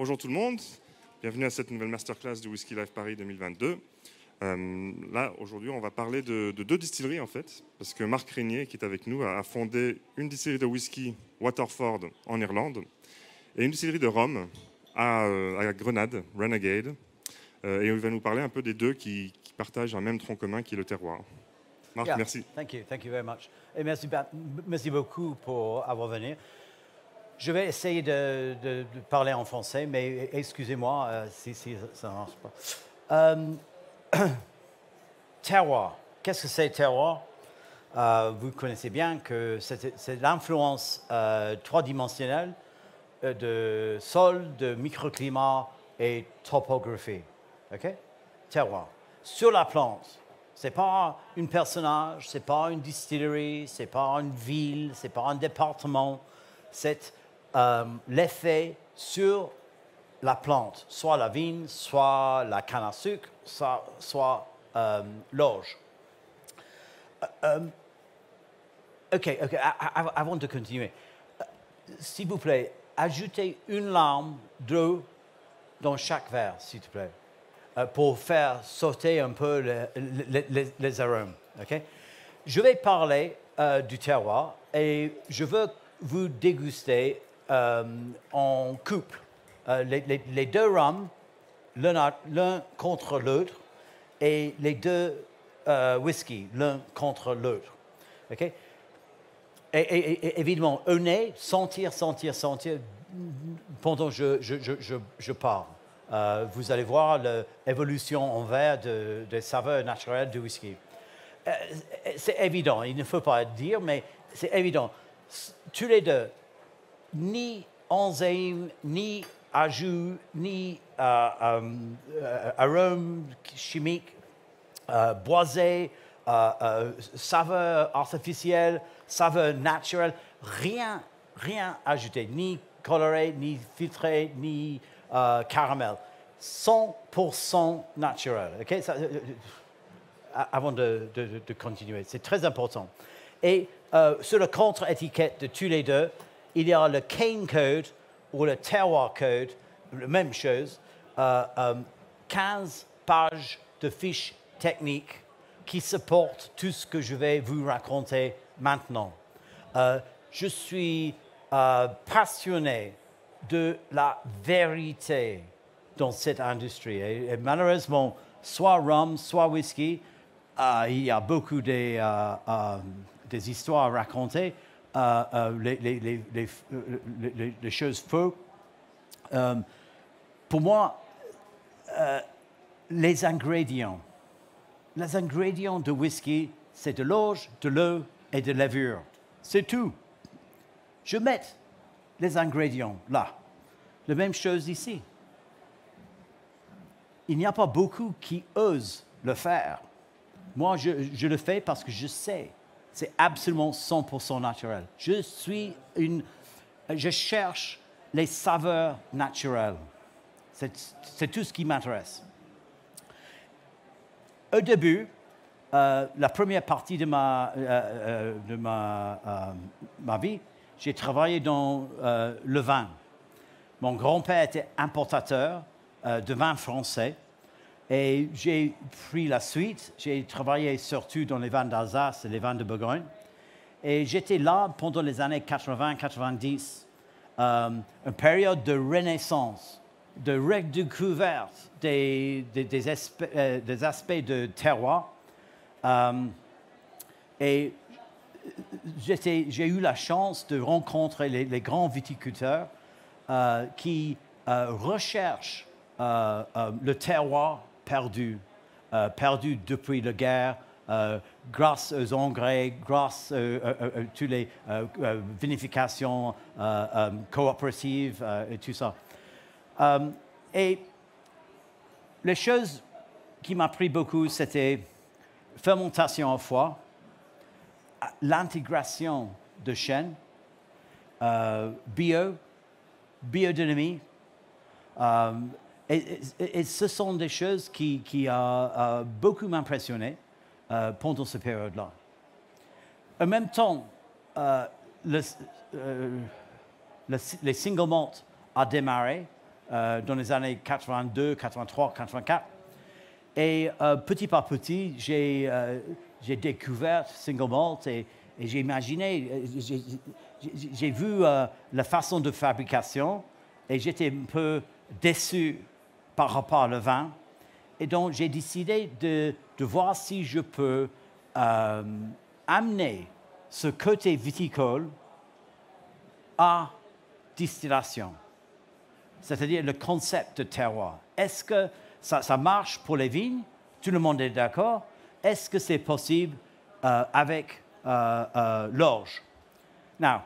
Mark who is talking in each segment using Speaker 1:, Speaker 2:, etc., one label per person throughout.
Speaker 1: Bonjour tout le monde, bienvenue à cette nouvelle masterclass du Whisky Live Paris 2022. Là, aujourd'hui, on va parler de deux distilleries en fait, parce que Marc Régnier, qui est avec nous, a fondé une distillerie de whisky, Waterford, en Irlande, et une distillerie de rhum à Grenade, Renegade. Et il va nous parler un peu des deux qui partagent un même tronc commun qui est le terroir. Marc, merci.
Speaker 2: Thank you very much. Et merci beaucoup pour avoir venu. Je vais essayer de parler en français, mais excusez-moi si ça ne marche pas. Terroir. Qu'est-ce que c'est terroir? Vous connaissez bien que c'est l'influence trois-dimensionnelle de sol, de microclimat et topographie. OK? Terroir. Sur la plante. Ce n'est pas un personnage, ce n'est pas une distillerie, ce n'est pas une ville, ce n'est pas un département. C'est l'effet sur la plante, soit la vigne, soit la canne à sucre, soit l'orge. OK, avant de continuer, s'il vous plaît, ajoutez une larme d'eau dans chaque verre, s'il te plaît. Pour faire sauter un peu les arômes. Okay? Je vais parler du terroir et je veux vous déguster en couple. Les deux rhums, l'un contre l'autre, et les deux whisky, l'un contre l'autre. Okay? Et évidemment, au nez, sentir pendant que je parle. Vous allez voir l'évolution en verre des saveurs naturelles du whisky. C'est évident, il ne faut pas le dire, mais c'est évident. Tous les deux, ni enzymes, ni ajouts, ni arômes chimiques, boisés, saveurs artificielles, saveurs naturelles, rien ajouté, ni coloré, ni filtré, ni caramel. 100% naturel. Okay? Ça, avant de continuer, c'est très important. Et sur la contre-étiquette de tous les deux, il y a le Cane Code ou le Terroir Code, la même chose, 15 pages de fiches techniques qui supportent tout ce que je vais vous raconter maintenant. Je suis passionné de la vérité dans cette industrie. Et malheureusement, soit rhum, soit whisky, il y a beaucoup des histoires à raconter, les choses fausses. Pour moi, les ingrédients de whisky, c'est de l'orge, de l'eau et de la levure. C'est tout. Je mets les ingrédients là. La même chose ici. Il n'y a pas beaucoup qui osent le faire. Moi, je le fais parce que je sais. C'est absolument 100% naturel. Je cherche les saveurs naturelles. C'est tout ce qui m'intéresse. Au début, la première partie de ma vie, j'ai travaillé dans le vin. Mon grand-père était importateur de vin français et j'ai pris la suite. J'ai travaillé surtout dans les vins d'Alsace et les vins de Bourgogne. Et j'étais là pendant les années 80-90, une période de renaissance, de redécouverte des aspects de terroir. Et j'ai eu la chance de rencontrer les grands viticulteurs qui recherchent le terroir perdu depuis la guerre, grâce aux engrais, grâce à toutes les vinifications coopératives et tout ça. Et les choses qui m'ont pris beaucoup, c'était fermentation à foie, l'intégration de chêne, biodynamie. Et ce sont des choses qui ont beaucoup m'impressionné pendant cette période-là. En même temps, les single malt a démarré dans les années 82, 83, 84. Et petit par petit, j'ai découvert single malt et j'ai imaginé, j'ai vu la façon de fabrication et j'étais un peu déçu par rapport au vin. Et donc, j'ai décidé de voir si je peux amener ce côté viticole à distillation, c'est-à-dire le concept de terroir. Est-ce que ça marche pour les vignes? Tout le monde est d'accord. Est-ce que c'est possible avec l'orge? Now,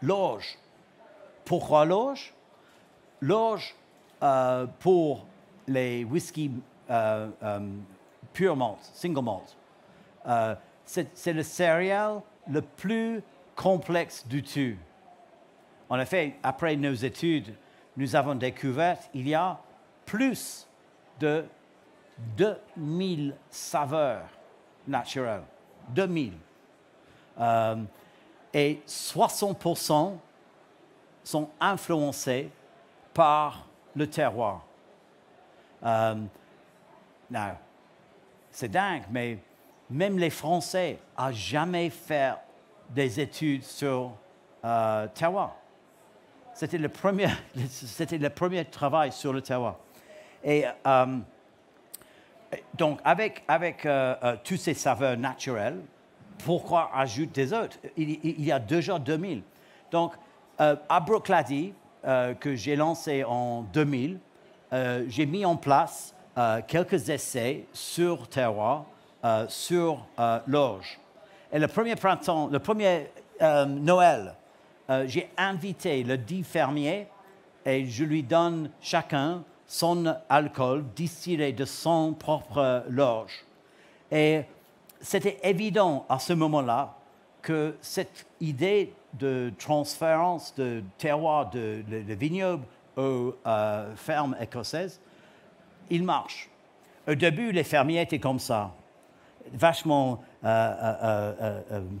Speaker 2: l'orge. Pourquoi l'orge? L'orge, pour les whisky pure malt, single malt, c'est le céréale le plus complexe du tout. En effet, après nos études, nous avons découvert qu'il y a plus de 2000 saveurs naturelles. 2000. Et 60% sont influencés par le terroir. Now, c'est dingue, mais même les Français n'ont jamais fait des études sur terroir. C'était le premier travail sur le terroir. Et donc, avec toutes ces saveurs naturelles, pourquoi ajouter des autres? Il y a déjà 2000. Donc, à Bruichladdich, que j'ai lancé en 2000, j'ai mis en place quelques essais sur terroir, sur l'orge. Et le premier printemps, le premier Noël, j'ai invité les 10 fermiers et je lui donne chacun son alcool distillé de son propre l'orge. Et c'était évident à ce moment-là que cette idée de transférence de terroir de vignoble aux fermes écossaises, il marche. Au début, les fermiers étaient comme ça, vachement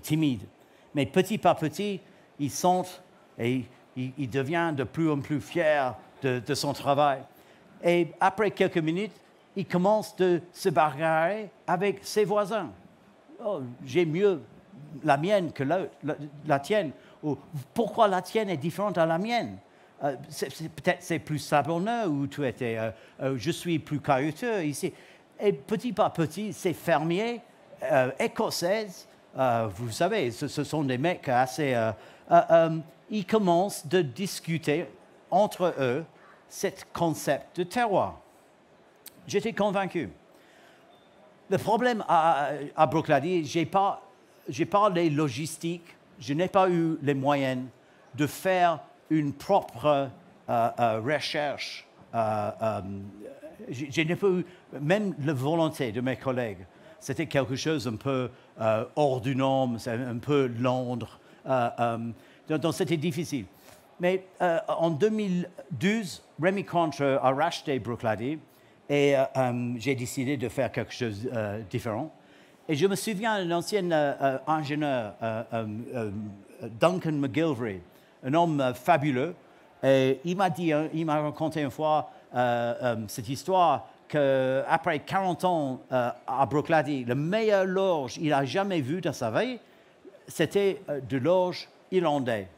Speaker 2: timides. Mais petit par petit, ils sentent et il devient de plus en plus fier de son travail. Et après quelques minutes, il commence de se bagarrer avec ses voisins. Oh, j'ai mieux la mienne que la tienne. Ou, pourquoi la tienne est différente à la mienne? Peut-être c'est plus sablonneux ou tu étais, je suis plus caillouteux ici. Et petit par petit, ces fermiers écossais, vous savez, ce sont des mecs assez... ils commencent de discuter entre eux ce concept de terroir. J'étais convaincu. Le problème à Bruichladdich, j'ai pas les logistiques, je n'ai pas eu les moyens de faire une propre recherche. Je n'ai pas eu même la volonté de mes collègues. C'était quelque chose un peu hors du norme, un peu Londres. Donc c'était difficile. Mais en 2012, Rémy Cointreau a racheté Bruichladdich et j'ai décidé de faire quelque chose de différent. Et je me souviens d'un ancien ingénieur, Duncan McGilvray, un homme fabuleux. Et il m'a raconté une fois cette histoire qu'après 40 ans à Bruichladdich, le meilleur l'orge qu'il a jamais vu dans sa vie, c'était de l'orge irlandais.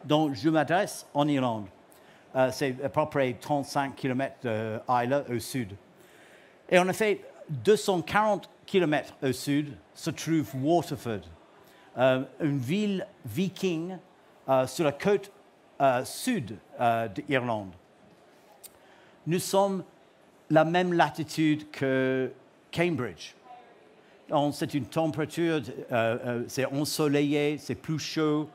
Speaker 2: Donc, je m'adresse en Irlande. C'est à peu près 35 km d'Islay au sud. Et en effet, 240 km au sud se trouve Waterford, une ville viking sur la côte sud d'Irlande. Nous sommes la même latitude que Cambridge. C'est une température, c'est ensoleillé, c'est plus chaud,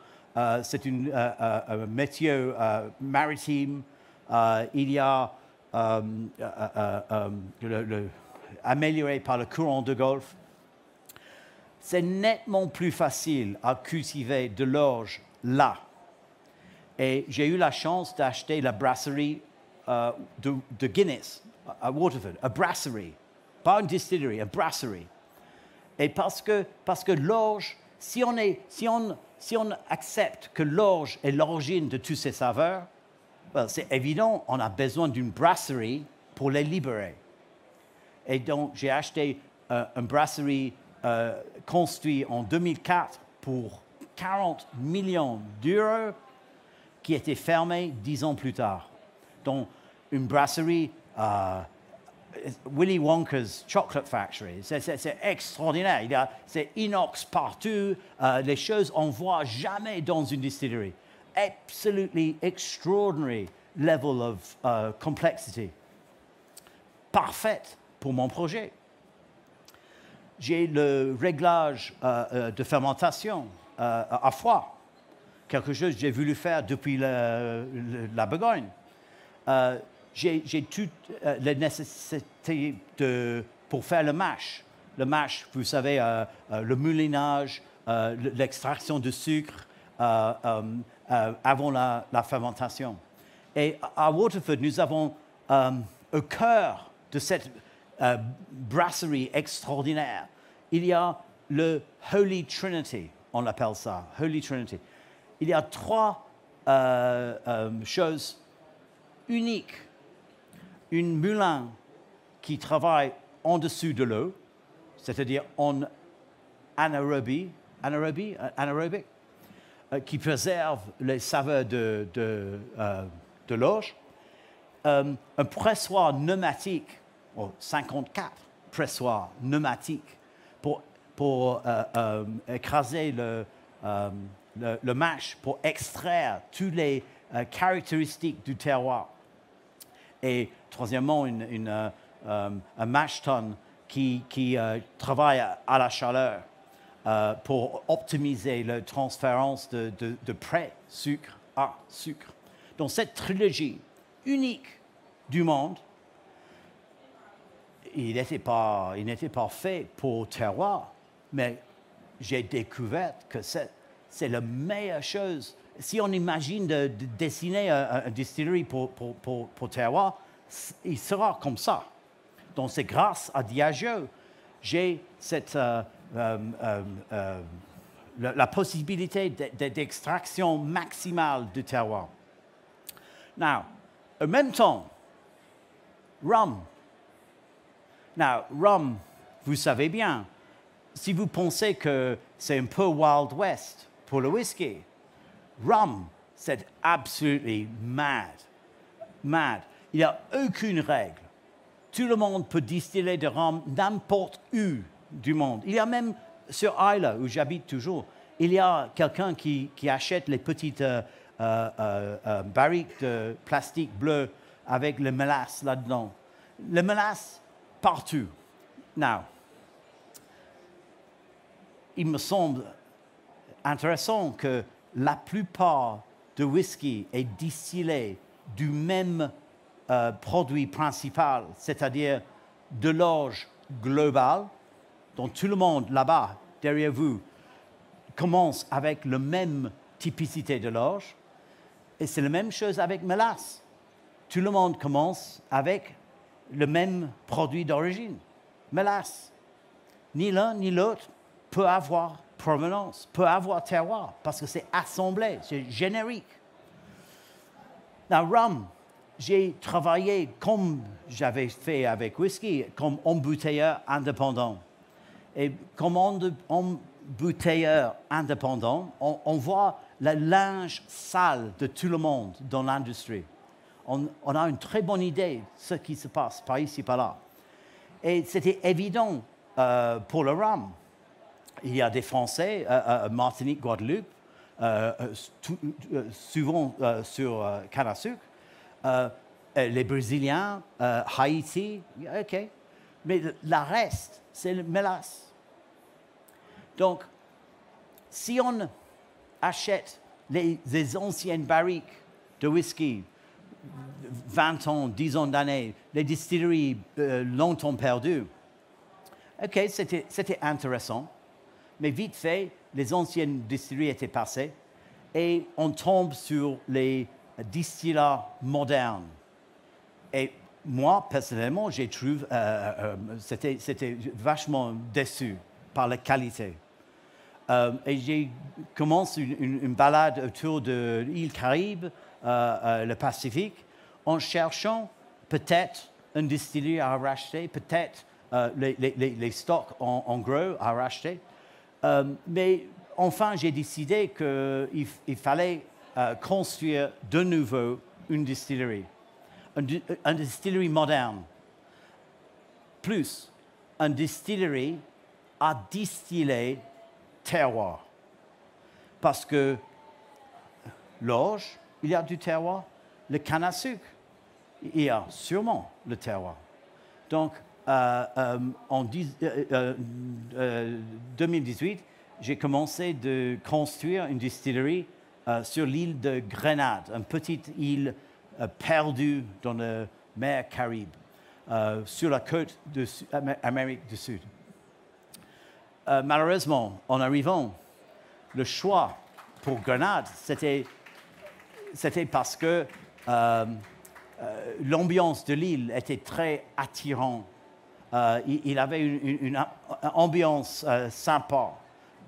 Speaker 2: c'est un météo maritime. Il y a amélioré par le courant de golfe. C'est nettement plus facile à cultiver de l'orge là. Et j'ai eu la chance d'acheter la brasserie de Guinness à Waterford, une brasserie, pas une distillerie, une brasserie. Et parce que l'orge, si on accepte que l'orge est l'origine de toutes ces saveurs, C'est évident, on a besoin d'une brasserie pour les libérer. Et donc, j'ai acheté une brasserie construite en 2004 pour 40 millions d'euros qui était fermée 10 ans plus tard. Donc, une brasserie, Willy Wonka's Chocolate Factory, c'est extraordinaire. C'est inox partout, les choses on ne voit jamais dans une distillerie. Absolutely extraordinary level of complexity. Parfaite pour mon projet. J'ai le réglage de fermentation à froid, quelque chose que j'ai voulu faire depuis la Bourgogne. J'ai toutes les nécessités pour faire le mash. Le mash, vous savez, le moulinage, l'extraction de sucre avant la fermentation. Et à Waterford, nous avons au cœur de cette brasserie extraordinaire, il y a le Holy Trinity, on l'appelle ça, Holy Trinity. Il y a 3 choses uniques. Une moulin qui travaille en dessous de l'eau, c'est-à-dire en anaérobie, qui préserve les saveurs de l'orge. Un pressoir pneumatique, 54 pressoirs pneumatiques pour écraser le mash, pour extraire toutes les caractéristiques du terroir. Et troisièmement, un mash tun qui travaille à la chaleur pour optimiser la transférence de pré-sucre à sucre. Donc cette trilogie unique du monde, il n'était pas fait pour terroir, mais j'ai découvert que c'est la meilleure chose. Si on imagine de dessiner une distillerie pour terroir, il sera comme ça. Donc c'est grâce à Diageo, j'ai la possibilité d'extraction maximale du terroir. Now, en même temps, rum. Now, rum, vous savez bien, si vous pensez que c'est un peu Wild West pour le whisky, rum, c'est absolument mad. Mad. Il n'y a aucune règle. Tout le monde peut distiller de rhum n'importe où du monde. Il y a même sur Islay, où j'habite toujours, il y a quelqu'un qui achète les petites barriques de plastique bleu avec le mélasse là-dedans. Le mélasse partout. Now, il me semble intéressant que la plupart de whisky est distillé du même produit principal, c'est-à-dire de l'orge globale, dont tout le monde là-bas, derrière vous, commence avec la même typicité de l'orge. Et c'est la même chose avec mélasse. Tout le monde commence avec le même produit d'origine, mélasse. Ni l'un ni l'autre peut avoir provenance, peut avoir terroir, parce que c'est assemblé, c'est générique. Now, rum, j'ai travaillé comme j'avais fait avec whisky, comme embouteilleur indépendant. Et comme embouteilleur indépendant, on voit le linge sale de tout le monde dans l'industrie. On a une très bonne idée de ce qui se passe par ici, par là. Et c'était évident pour le rhum. Il y a des Français, Martinique, Guadeloupe, souvent sur canne à sucre, les Brésiliens, Haïti, OK. Mais le reste, c'est le mélasse. Donc, si on achète les anciennes barriques de whisky, 20 ans, 10 ans d'années, les distilleries longtemps perdues, OK, c'était intéressant. Mais vite fait, les anciennes distilleries étaient passées et on tombe sur les distillats modernes. Et moi, personnellement, j'ai trouvé, c'était vachement déçu par la qualité. Et j'ai commencé une balade autour de l'île Caraïbe, le Pacifique en cherchant peut-être une distillerie à racheter, peut-être les stocks en gros à racheter. Mais enfin, j'ai décidé qu'il fallait construire de nouveau une distillerie, une distillerie moderne, plus une distillerie à distiller terroir. Parce que l'orge, il y a du terroir. Le canne à sucre, il y a sûrement le terroir. Donc, en 2018, j'ai commencé de construire une distillerie sur l'île de Grenade, une petite île perdue dans la mer Caraïbe, sur la côte de Amérique du Sud. Malheureusement, en arrivant, le choix pour Grenade, c'était parce que l'ambiance de l'île était très attirante. Il avait une ambiance sympa.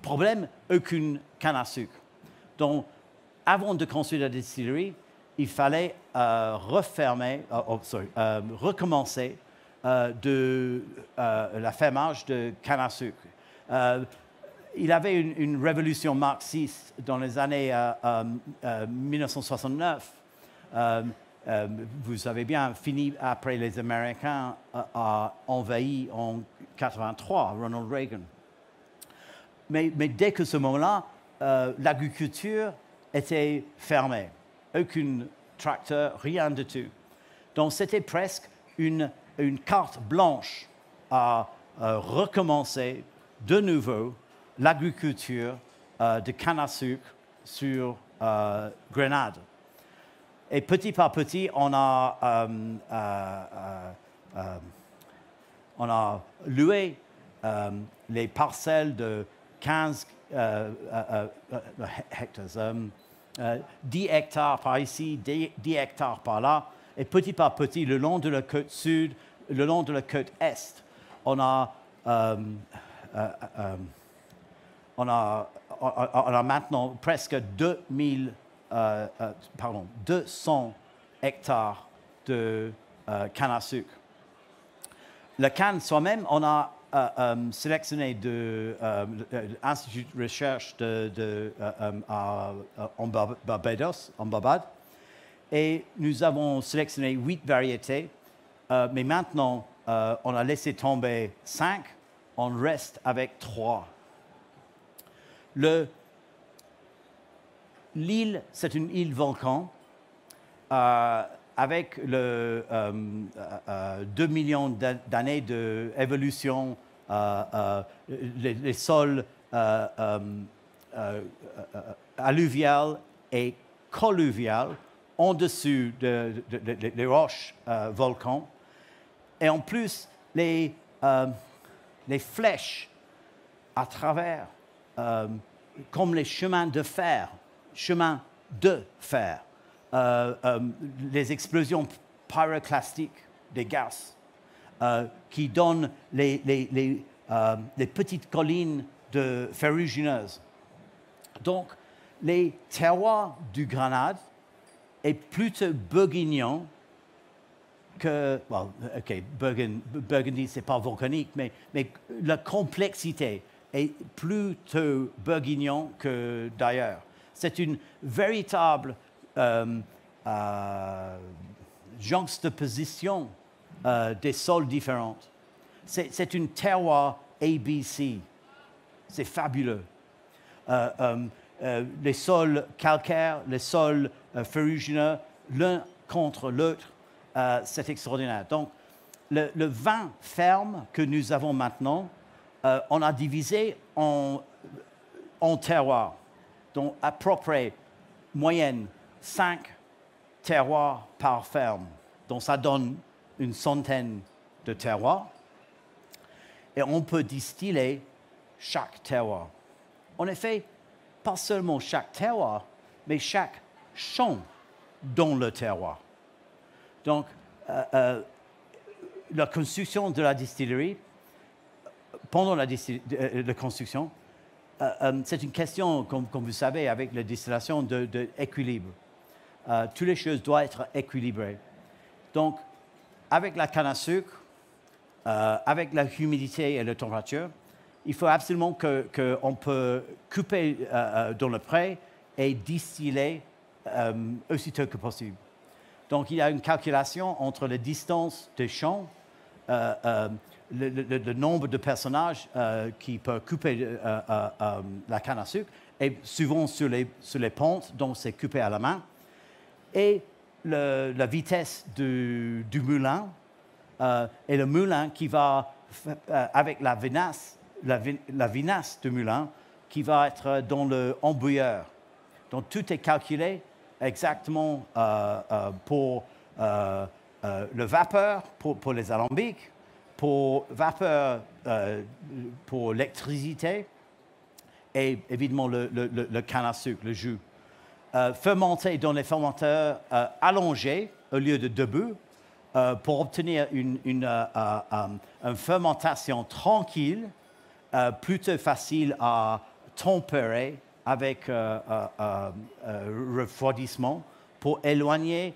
Speaker 2: Problème, aucune canne à sucre. Donc, avant de construire la distillerie, il fallait recommencer la fermage de canne à sucre. Il y avait une révolution marxiste dans les années 1969. Vous avez bien fini après les Américains envahi en 1983, Ronald Reagan. Mais dès que ce moment-là, l'agriculture était fermée. Aucun tracteur, rien du tout. Donc c'était presque une carte blanche à recommencer de nouveau l'agriculture de canne à sucre sur Grenade. Et petit par petit, on a loué les parcelles de 15 hectares, 10 hectares par ici, 10 hectares par là. Et petit par petit, le long de la côte sud, le long de la côte est, on a maintenant presque 200 hectares de canne à sucre. La canne soi-même, on a sélectionné de l'Institut de recherche en Barbade, et nous avons sélectionné 8 variétés, mais maintenant, on a laissé tomber 5, on reste avec 3. L'île, c'est une île volcan avec 2 millions d'années d'évolution. Les sols alluviales et colluviales en dessous des roches volcans. Et en plus, les flèches à travers, comme les chemins de fer, les explosions pyroclastiques des gaz qui donnent les petites collines ferrugineuses. Donc, les terroirs du Grenade est plutôt bourguignon que... Well, OK, Burgundy, ce n'est pas volcanique, mais la complexité est plutôt bourguignon que d'ailleurs. C'est une véritable juxtaposition des sols différents. C'est une terroir ABC. C'est fabuleux. Les sols calcaires, les sols ferrugineux, l'un contre l'autre, c'est extraordinaire. Donc, le vin ferme que nous avons maintenant, on a divisé en terroirs. Donc, à peu près, moyenne, 5 terroirs par ferme. Donc, ça donne une centaine de terroirs. Et on peut distiller chaque terroir. En effet, pas seulement chaque terroir, mais chaque champ dans le terroir. Donc, la construction de la distillerie, pendant la construction, c'est une question, comme vous savez, avec la distillation d'équilibre. toutes les choses doivent être équilibrées. Donc, avec la canne à sucre, avec la humidité et la température, il faut absolument qu'on peut couper dans le pré et distiller aussitôt que possible. Donc, il y a une calculation entre la distance des champs, le nombre de personnages qui peuvent couper la canne à sucre, et souvent sur les pentes, donc c'est coupé à la main, et la vitesse du moulin, et le moulin qui va, avec la vinasse du moulin, qui va être dans le embouilleur. Donc, tout est calculé exactement pour le vapeur, pour les alambics, pour vapeur, pour l'électricité, et évidemment le canne à sucre, le jus. Fermenté dans les fermenteurs allongés au lieu de debout, pour obtenir une fermentation tranquille, plutôt facile à tempérer avec refroidissement pour éloigner,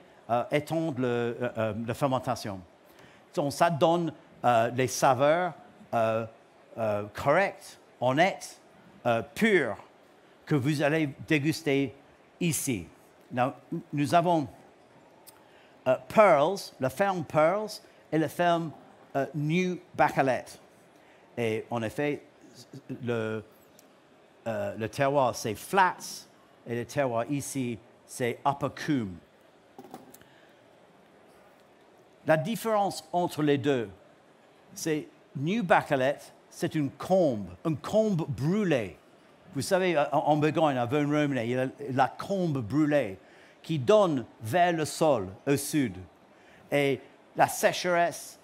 Speaker 2: étendre la fermentation. Donc, ça donne les saveurs correctes, honnêtes, pures, que vous allez déguster ici. Nous avons Pearls, la ferme Pearls et la ferme New Bacalet. Et en effet, le terroir, c'est Flats, et le terroir ici, c'est Upper Coombe. La différence entre les deux, c'est New Bacalet, c'est une combe brûlée. Vous savez, en Bourgogne, à Vosne-Romanée, il y a la combe brûlée qui donne vers le sol au sud. Et la sécheresse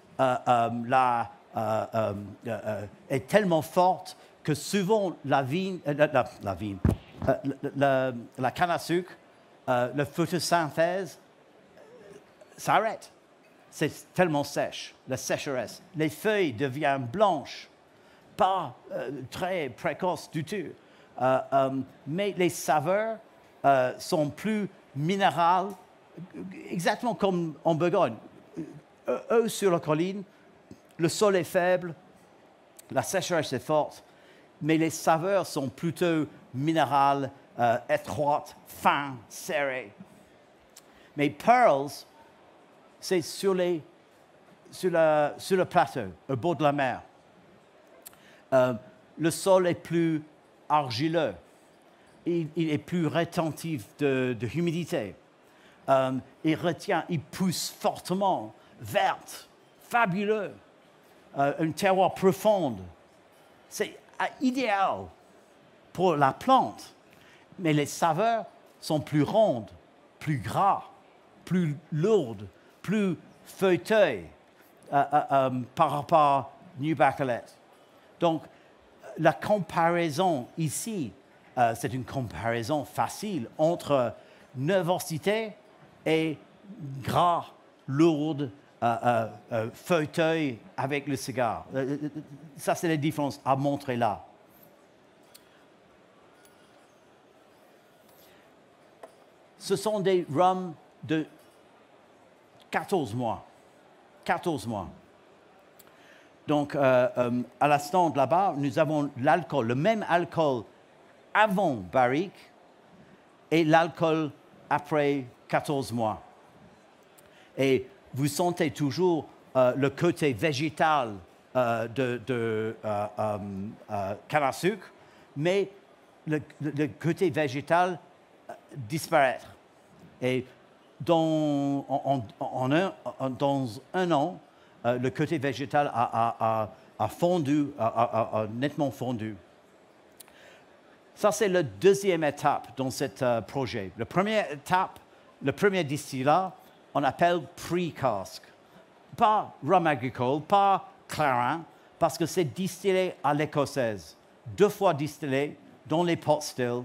Speaker 2: est tellement forte que souvent la canne à sucre, la photosynthèse s'arrête. C'est tellement sèche, la sécheresse. Les feuilles deviennent blanches, pas très précoces du tout. Mais les saveurs sont plus minérales, exactement comme en Bourgogne. Eux, sur la colline, le sol est faible, la sécheresse est forte, mais les saveurs sont plutôt minérales, étroites, fines, serrées. Mais Pearls, c'est sur le plateau, au bord de la mer. Le sol est plus argileux, il est plus rétentif de humidité. Il pousse fortement, verte, fabuleux, un terroir profond. C'est idéal pour la plante, mais les saveurs sont plus rondes, plus gras, plus lourdes, plus feuilleteuilles par rapport à New Bacalet. Donc, la comparaison ici, c'est une comparaison facile entre nervosité et gras, lourd, feuilleteuil avec le cigare. Ça, c'est la différence à montrer là. Ce sont des rums de 14 mois. 14 mois. Donc, à la stand là-bas, nous avons l'alcool, le même alcool avant barrique et l'alcool après 14 mois. Et vous sentez toujours le côté végétal de canne à sucre, mais le côté végétal disparaître. Et dans un an, le côté végétal a fondu, a nettement fondu. Ça, c'est la deuxième étape dans ce projet. La première étape, le premier distillat, on appelle pre-cask. Pas rhum agricole, pas clarin, parce que c'est distillé à l'écossaise. 2 fois distillé dans les pot stills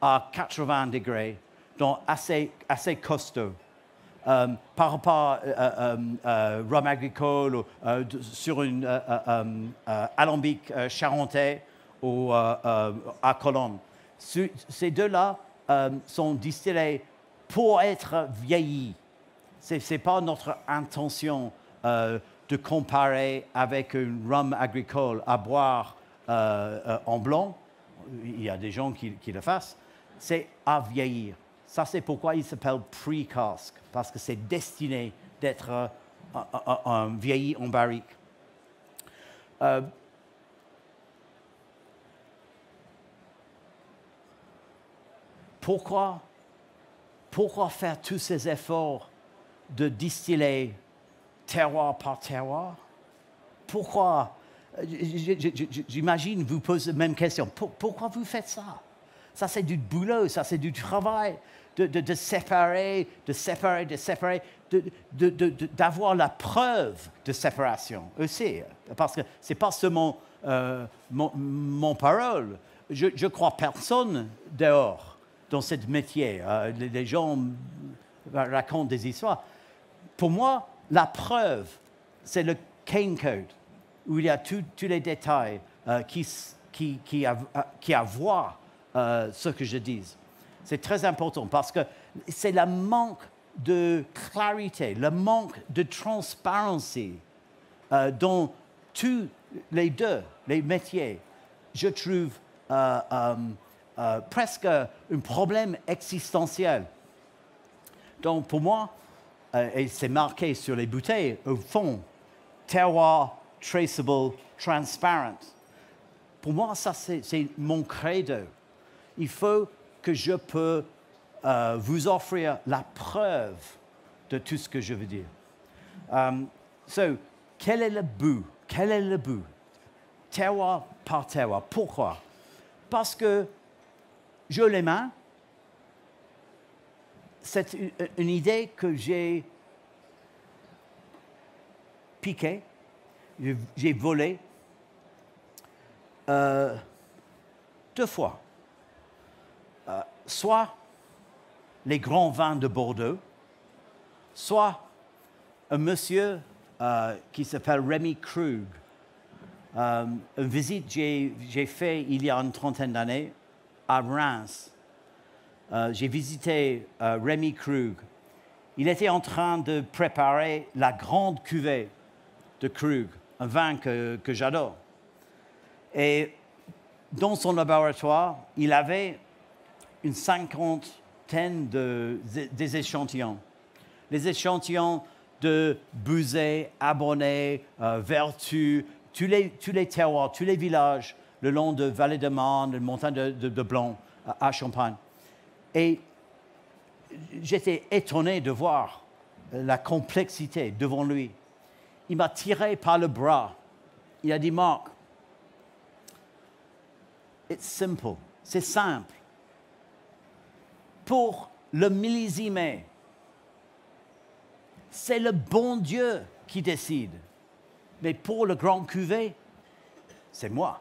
Speaker 2: à 80 degrés, donc assez costaud. Par rapport à rhum agricole sur une alambic charentais ou à Cologne. Ces deux-là sont distillés pour être vieilli. Ce n'est pas notre intention de comparer avec un rhum agricole à boire en blanc. Il y a des gens qui le fassent. C'est à vieillir. Ça, c'est pourquoi il s'appelle pre-cask, parce que c'est destiné d'être un vieilli en barrique. Pourquoi faire tous ces efforts de distiller terroir par terroir? Pourquoi? J'imagine vous posez la même question. Pourquoi vous faites ça? Ça, c'est du boulot, ça, c'est du travail de séparer, d'avoir la preuve de séparation aussi. Parce que ce n'est pas seulement mon parole. Je crois personne dehors dans ce métier. Les gens racontent des histoires. Pour moi, la preuve, c'est le Cane Code, où il y a tous les détails qui avoient ce que je dis. C'est très important parce que c'est le manque de clarité, le manque de transparence dans tous les deux, les métiers. Je trouve presque un problème existentiel. Donc pour moi, et c'est marqué sur les bouteilles, au fond, terroir, traceable, transparent. Pour moi, ça c'est mon credo. Il faut que je peux vous offrir la preuve de tout ce que je veux dire. Quel est le but? Quel est le but? Terroir par terroir. Pourquoi? Parce que je les mains. C'est une idée que j'ai piquée, j'ai volé 2 fois. Soit les grands vins de Bordeaux, soit un monsieur qui s'appelle Rémy Krug. Une visite que j'ai faite il y a une trentaine d'années à Reims. J'ai visité Rémy Krug. Il était en train de préparer la grande cuvée de Krug, un vin que j'adore. Et dans son laboratoire, il avait une 50aine des échantillons. Les échantillons de Buzet, Abonnay, Vertus, tous les terroirs, tous les villages le long de Vallée de Marne, de montagne de Blanc à Champagne. Et j'étais étonné de voir la complexité devant lui. Il m'a tiré par le bras. Il a dit, Marc, it's simple, c'est simple. Pour le millésimé, c'est le bon Dieu qui décide. Mais pour le grand cuvée, c'est moi.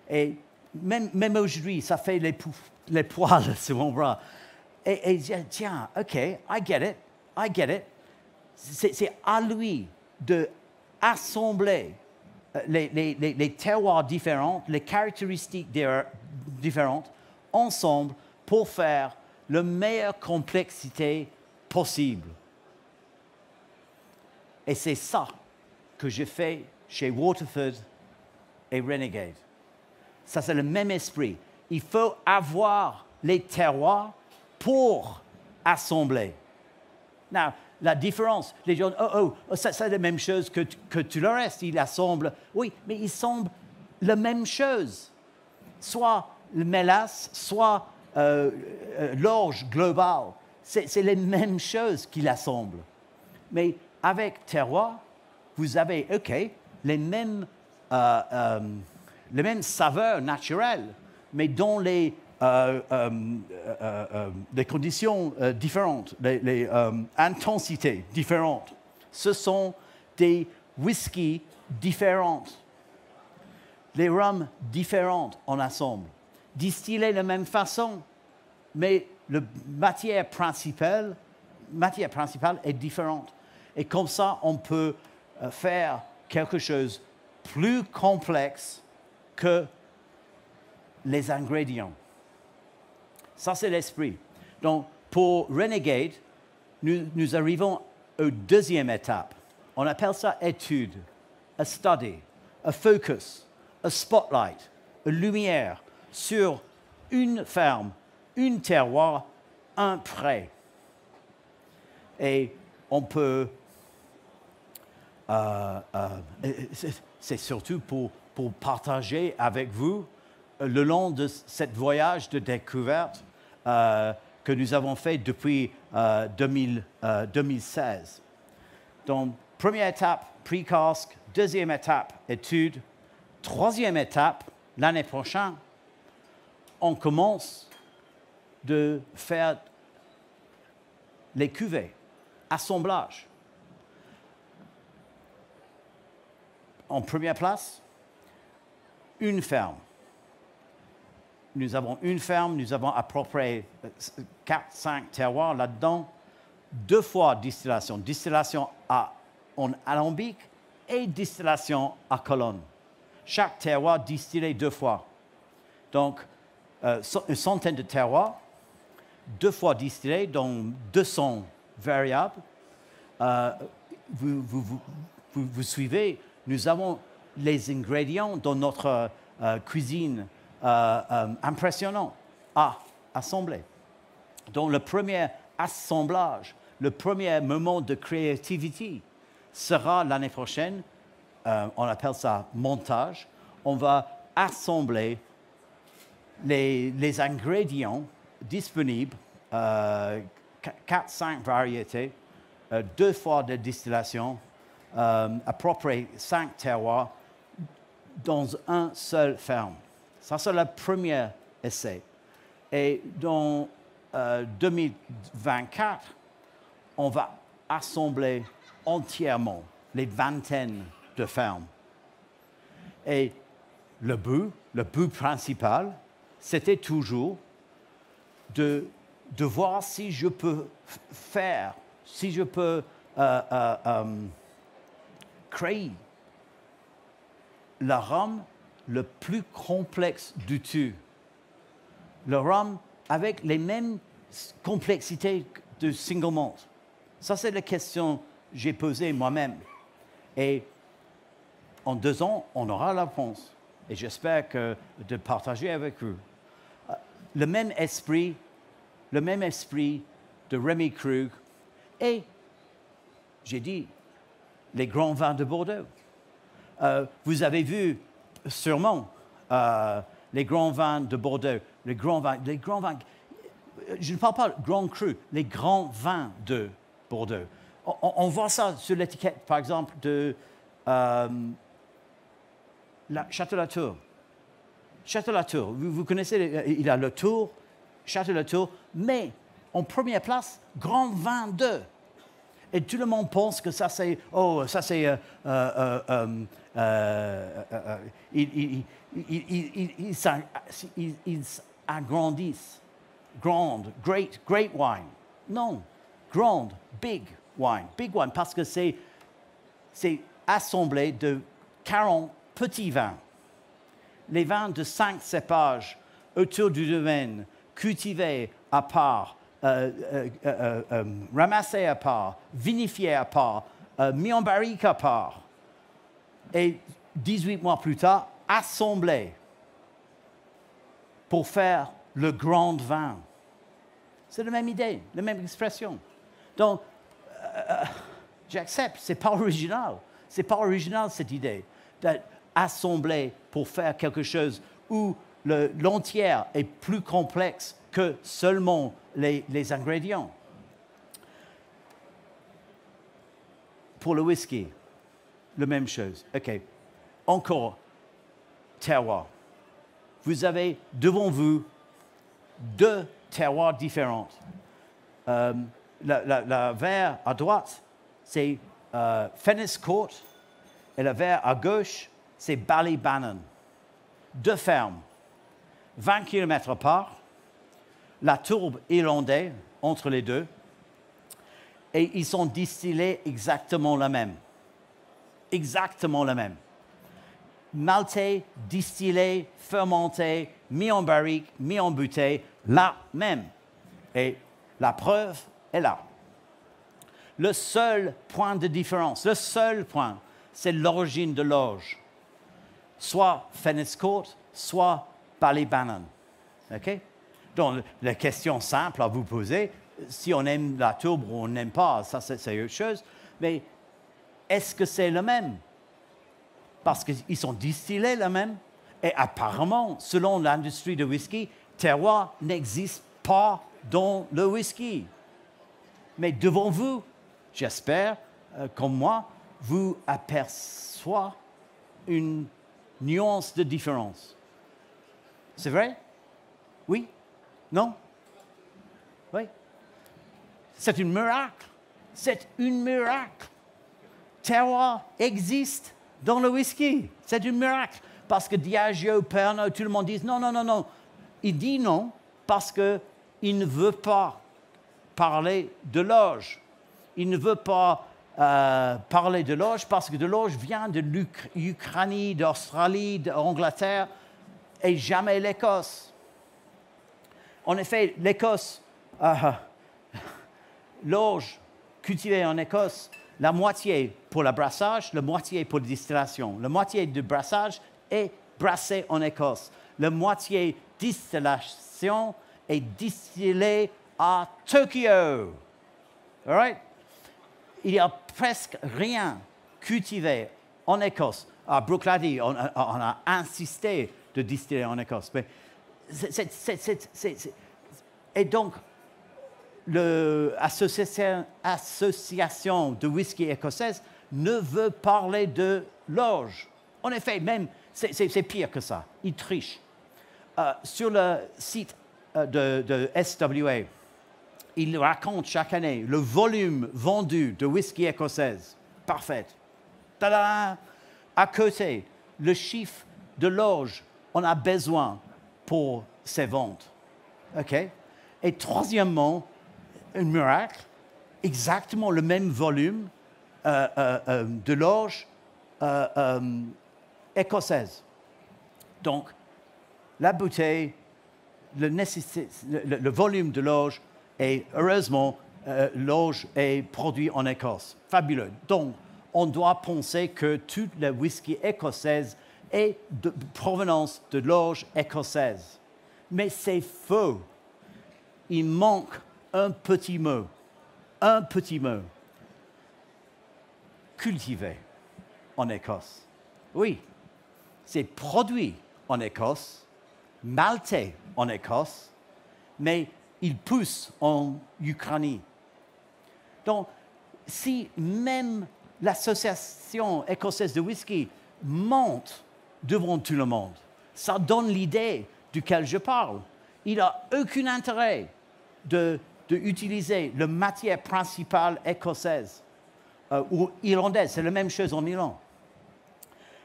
Speaker 2: Et même aujourd'hui, ça fait les poils sur mon bras. Et je dis, tiens, OK, I get it. C'est à lui d'assembler les terroirs différents, les caractéristiques différentes, ensemble pour faire la meilleure complexité possible. Et c'est ça que je fais chez Waterford et Renegade. Ça, c'est le même esprit. Il faut avoir les terroirs pour assembler. Now, la différence, les gens, c'est la même chose que tout le reste. Ils assemblent. Oui, mais ils assemblent la même chose. Soit le mélasse, soit l'orge global. C'est les mêmes choses qu'ils assemblent. Mais avec terroir, vous avez, OK, les mêmes saveurs naturelles, mais dans les conditions différentes, les intensités différentes. Ce sont des whiskies différents, les rhums différents en ensemble, distillés de la même façon, mais la matière principale est différente. Et comme ça, on peut faire quelque chose de plus complexe que les ingrédients. Ça, c'est l'esprit. Donc, Pour Renegade, nous arrivons aux deuxième étape. On appelle ça étude, a study, a focus, a spotlight, a lumière sur une ferme, un terroir, un pré. Et on peut... c'est surtout pour partager avec vous le long de ce voyage de découverte que nous avons fait depuis 2016. Donc, première étape, pre-casque. Deuxième étape, étude. Troisième étape, l'année prochaine, on commence de faire les cuvées, assemblage. En première place, une ferme. Nous avons une ferme, nous avons à peu près 4-5 terroirs là-dedans. 2 fois distillation. Distillation en alambic et distillation à colonne. Chaque terroir distillé 2 fois. Donc, une centaine de terroirs, 2 fois distillés, donc 200 variables. Vous suivez, nous avons les ingrédients dans notre cuisine impressionnants à assembler. Donc, le premier assemblage, le premier moment de créativité sera l'année prochaine. On appelle ça montage. On va assembler les ingrédients disponibles, 4-5 variétés, 2 fois de distillation, à peu près 5 terroirs, dans un seul ferme. Ça, c'est le premier essai. Et dans 2024, on va assembler entièrement les vingtaines de fermes. Et le but principal, c'était toujours de voir si je peux créer le rhum le plus complexe du tout. Le rhum avec les mêmes complexités de single malt. Ça, c'est la question que j'ai posée moi-même. Et en 2 ans, on aura la réponse. Et j'espère de partager avec vous. Le même esprit de Rémy Krug et, j'ai dit, les grands vins de Bordeaux. Vous avez vu sûrement les grands vins de Bordeaux, les grands vins, je ne parle pas de grands crus, les grands vins de Bordeaux. On voit ça sur l'étiquette, par exemple, de Château-Latour. Château-Latour, vous connaissez, il a le Tour, Château-Latour, mais en première place, grand vin de. Et tout le monde pense que ça c'est, ils agrandissent. Great wine. Non, grand, big wine. Big wine parce que c'est assemblé de 40 petits vins. Les vins de 5 cépages autour du domaine, cultivés à part, ramassés à part, vinifiés à part, mis en barrique à part. Et 18 mois plus tard, assemblés pour faire le grand vin. C'est la même idée, la même expression. Donc, j'accepte, ce n'est pas original. Ce n'est pas original, cette idée d'assembler pour faire quelque chose où l'entière est plus complexe que seulement les ingrédients. Pour le whisky, la même chose. OK. Encore, terroir. Vous avez devant vous 2 terroirs différents. La vers à droite, c'est Fennis Court, et la vers à gauche, c'est Ballybannon. 2 fermes, 20 km à part, la tourbe irlandaise entre les deux, et ils sont distillés exactement la même. Exactement la même. Maltais, distillé, fermenté, mis en barrique, mis en bouteille, la même. Et La preuve est là. Le seul point de différence, le seul point, c'est l'origine de l'orge. Soit Fennis Court, soit Ballybannon. OK? Donc, la question simple à vous poser, si on aime la tourbe ou on n'aime pas, ça c'est autre chose, mais est-ce que c'est le même? Parce qu'ils sont distillés le même. Et apparemment, selon l'industrie de whisky, terroir n'existe pas dans le whisky. Mais devant vous, j'espère, comme moi, vous apercevez une nuance de différence. C'est vrai? Oui? Non? Oui? C'est un miracle. C'est un miracle. Terroir existe dans le whisky. C'est un miracle. Parce que Diageo, Pernod, tout le monde dit non, non, non, non. Il dit non parce qu'il ne veut pas parler de l'orge. Il ne veut pas parler de l'orge parce que de l'orge vient de l'Ukraine, d'Australie, d'Angleterre et jamais l'Écosse. En effet, l'Écosse, l'orge cultivée en Écosse, la moitié pour le brassage, la moitié pour la distillation. La moitié du brassage est brassée en Écosse. La moitié distillation est distillée à Tokyo. All right? Il n'y a presque rien cultivé en Écosse. À Brooklady, on a insisté de distiller en Écosse. Mais et donc, l'association de whisky écossaise ne veut parler de l'orge. En effet, même, c'est pire que ça. Ils trichent. Sur le site de SWA, ils racontent chaque année le volume vendu de whisky écossaise. Parfait. Tada! À côté, le chiffre de l'orge on a besoin pour ces ventes. OK? Et troisièmement, un miracle, exactement le même volume de l'orge écossaise. Donc, la bouteille, le volume de l'orge, et heureusement, l'orge est produit en Écosse. Fabuleux. Donc, on doit penser que toute la whisky écossaise est de provenance de l'orge écossaise. Mais c'est faux. Il manque un petit mot. Un petit mot. Cultivé en Écosse. Oui, c'est produit en Écosse, maltais en Écosse, mais il pousse en Ukraine. Donc, si même l'association écossaise de whisky monte devant tout le monde, ça donne l'idée duquel je parle. Il n'a aucun intérêt d'utiliser la matière principale écossaise ou irlandaise. C'est la même chose en Irlande.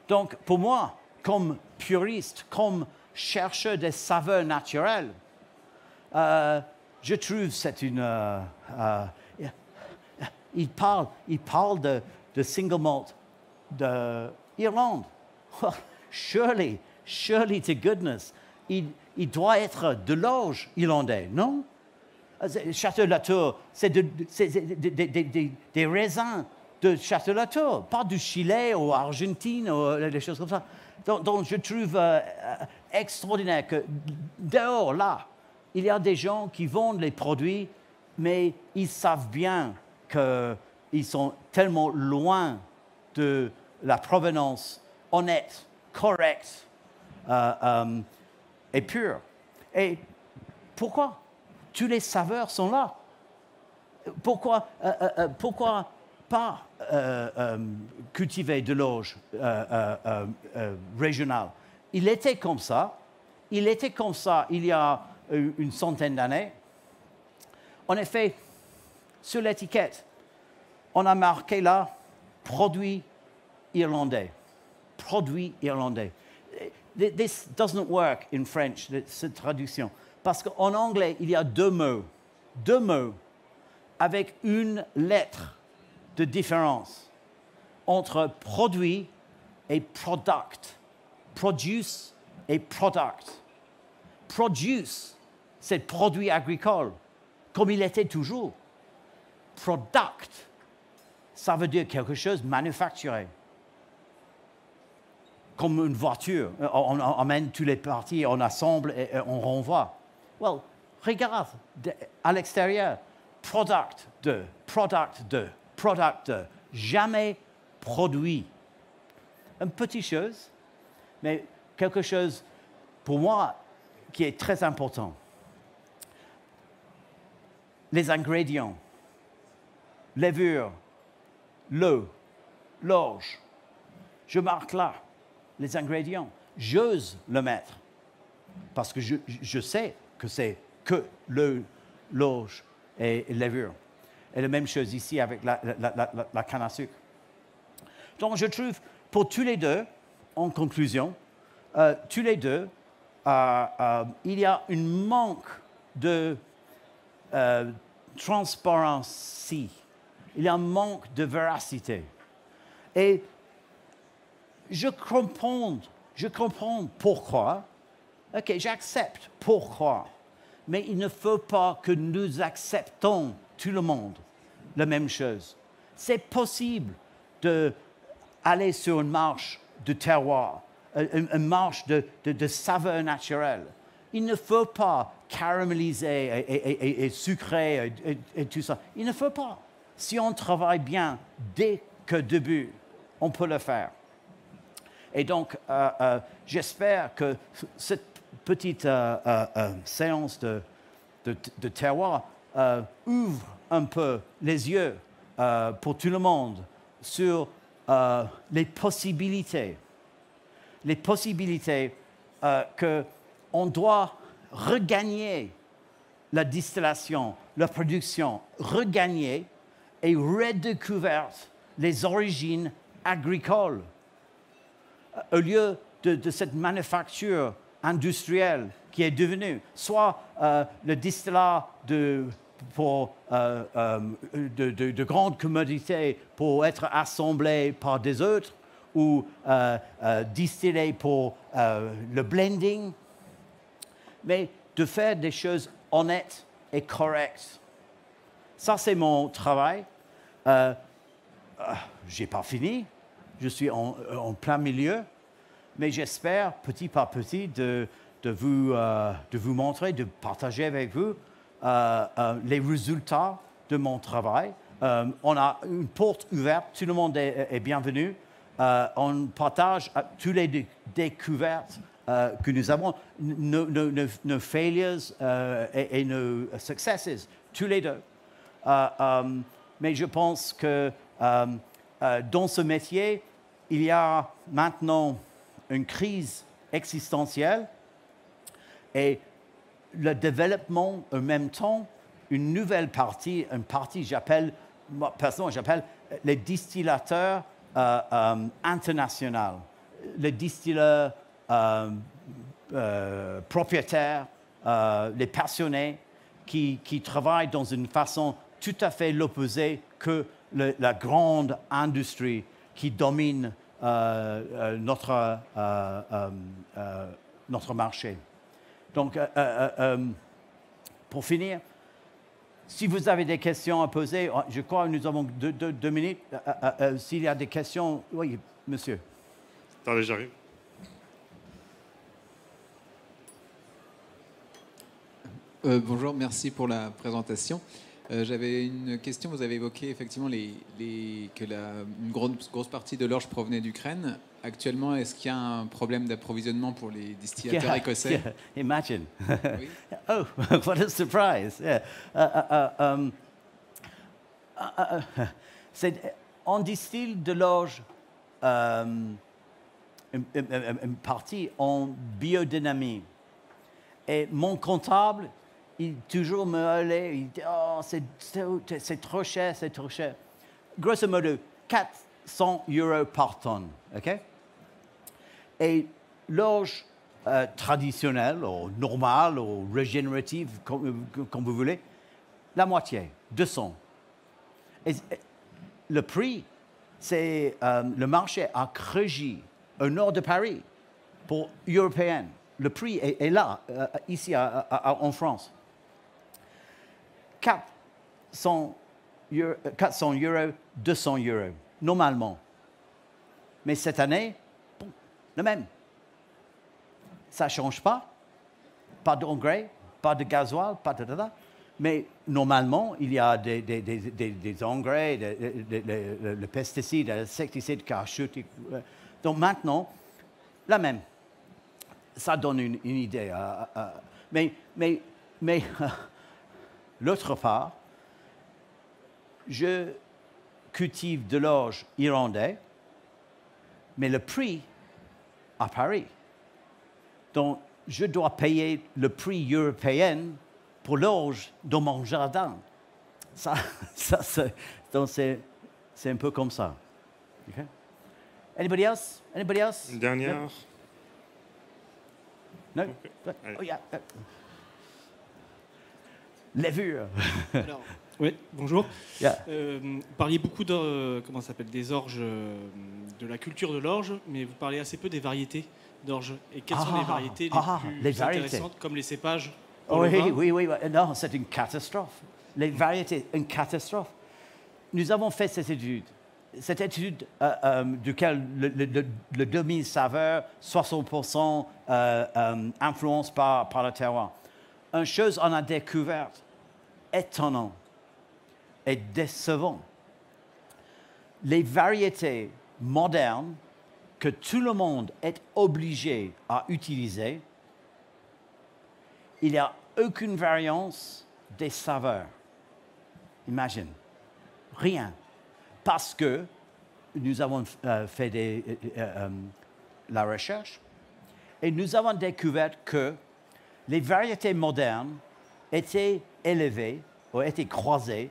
Speaker 2: Donc, pour moi, comme puriste, comme chercheur des saveurs naturelles, je trouve que c'est une... il parle de single malt d'Irlande. Surely to goodness, il doit être de l'orge irlandais, non? Château-Latour, c'est des raisins de Château-Latour, pas du Chili ou Argentine ou des choses comme ça. Donc je trouve extraordinaire que dehors, là, il y a des gens qui vendent les produits, mais ils savent bien qu'ils sont tellement loin de la provenance honnête, correcte et pure. Et pourquoi? Tous les saveurs sont là. Pourquoi pas cultiver de l'orge régionale? Il était comme ça il y a une centaine d'années. En effet, sur l'étiquette, on a marqué là « produit irlandais ». Produit irlandais. This doesn't work in French, cette traduction. Parce qu'en anglais, il y a deux mots avec une lettre de différence entre produit et product. Produce et product. Produce, c'est produit agricole, comme il était toujours. Product, ça veut dire quelque chose manufacturé. Comme une voiture, on emmène toutes les parties, on assemble et on renvoie. Well, regarde à l'extérieur, product de, jamais produit. Une petite chose, mais quelque chose pour moi qui est très important. Les ingrédients, levure, l'eau, l'orge. Je marque là les ingrédients. J'ose le mettre parce que je sais que c'est que l'eau, l'orge et levure. Et la même chose ici avec la canne à sucre. Donc je trouve, pour tous les deux, en conclusion, tous les deux, il y a un manque de transparence. Il y a un manque de véracité. Et je comprends pourquoi. OK, j'accepte pourquoi. Mais il ne faut pas que nous acceptons, tout le monde, la même chose. C'est possible d'aller sur une marche de terroir, une marche de saveur naturelle. Il ne faut pas caraméliser et sucrer et tout ça. Il ne faut pas. Si on travaille bien dès que début, on peut le faire. Et donc, j'espère que cette petite séance de terroir ouvre un peu les yeux pour tout le monde sur les possibilités. Les possibilités qu'on doit regagner la distillation, la production, regagner et redécouvrir les origines agricoles. Au lieu de cette manufacture industrielle qui est devenue soit le distillat de grandes commodités pour être assemblées par des autres ou distillé pour le blending, mais de faire des choses honnêtes et correctes. Ça, c'est mon travail. Je n'ai pas fini. Je suis en plein milieu. Mais j'espère, petit par petit, de vous montrer, de partager avec vous les résultats de mon travail. On a une porte ouverte. Tout le monde est bienvenu. On partage toutes les découvertes que nous avons, nos failures et nos successes, tous les deux. Mais je pense que dans ce métier, il y a maintenant une crise existentielle et le développement en même temps, une nouvelle partie, moi personnellement j'appelle les distillateurs internationaux, les distilleurs propriétaires, les passionnés qui travaillent dans une façon tout à fait l'opposé que la grande industrie qui domine notre marché. Donc, pour finir, si vous avez des questions à poser, je crois que nous avons deux minutes. S'il y a des questions, oui, monsieur.
Speaker 1: Attendez, j'arrive.
Speaker 3: Bonjour, merci pour la présentation. J'avais une question. Vous avez évoqué effectivement que une grosse partie de l'orge provenait d'Ukraine. Actuellement, est-ce qu'il y a un problème d'approvisionnement pour les distillateurs écossais?
Speaker 2: Yeah, imagine.
Speaker 3: Oui.
Speaker 2: Oh, what a surprise. Yeah. On distille de l'orge une partie en biodynamie. Et mon comptable, il toujours me hurlait, il dit « Oh, c'est trop cher, c'est trop cher. » Grosso modo, 400 € par tonne, OK? Et l'orge traditionnelle, ou normale, ou régénérative, comme vous voulez, la moitié, 200. Et le prix, c'est le marché à Crégy, au nord de Paris, pour européenne. Le prix est là, ici en France. 400 euros, 200 euros, normalement. Mais cette année, bon, le même. Ça ne change pas. Pas d'engrais, pas de gasoil, pas de... Mais normalement, il y a des engrais, le pesticide, l'insecticide qui achète. Donc maintenant, la même. Ça donne une idée. Mais l'autre part, je cultive de l'orge irlandais, mais le prix à Paris. Donc, je dois payer le prix européen pour l'orge dans mon jardin. Donc c'est un peu comme ça. Okay? Anybody else? Anybody else?
Speaker 1: Une dernière.
Speaker 2: No?
Speaker 1: Okay.
Speaker 2: Oh, yeah. Levure.
Speaker 4: Alors, oui, bonjour.
Speaker 2: Yeah.
Speaker 4: Vous parliez beaucoup comment ça s'appelle, des orges, de la culture de l'orge, mais vous parlez assez peu des variétés d'orge. Et quelles sont les variétés les plus intéressantes, comme les cépages?
Speaker 2: Oui. Non, c'est une catastrophe. Les variétés, une catastrophe. Nous avons fait cette étude. Cette étude duquel le demi-saveur, 60% influence par le terroir. Une chose on a découverte étonnante et décevante. Les variétés modernes que tout le monde est obligé à utiliser, il n'y a aucune variance des saveurs. Imagine. Rien. Parce que nous avons fait la recherche et nous avons découvert que les variétés modernes étaient élevées ou étaient croisées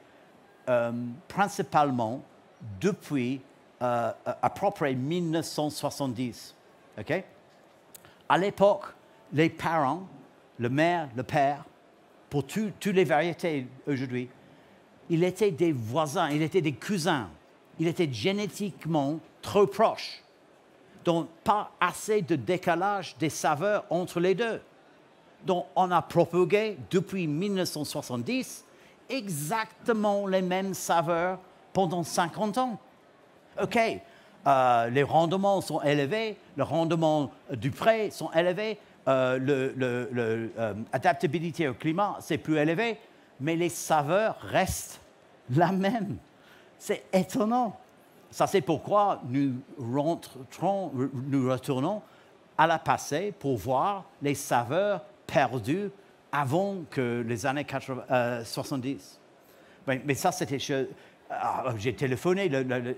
Speaker 2: principalement depuis à peu près 1970. Okay? À l'époque, les parents, le mère, le père, pour toutes les variétés aujourd'hui, ils étaient des voisins, ils étaient des cousins. Ils étaient génétiquement trop proches. Donc, pas assez de décalage des saveurs entre les deux. Donc, on a propagé depuis 1970 exactement les mêmes saveurs pendant 50 ans. OK, les rendements sont élevés, le rendement du pré sont élevés, l'adaptabilité au climat, c'est plus élevé, mais les saveurs restent la même. C'est étonnant. Ça, c'est pourquoi nous retournons à la passé pour voir les saveurs perdues avant que les années 70. Mais ça, c'était... J'ai téléphoné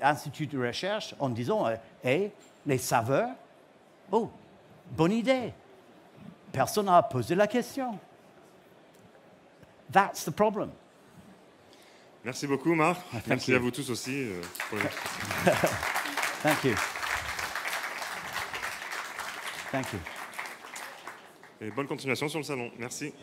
Speaker 2: à l'Institut de recherche en disant les saveurs, oh, bonne idée. Personne n'a posé la question. That's the problem.
Speaker 1: Merci beaucoup, Marc. Merci
Speaker 2: you.
Speaker 1: à vous tous aussi.
Speaker 2: Thank you. Thank you.
Speaker 1: Et bonne continuation sur le salon. Merci.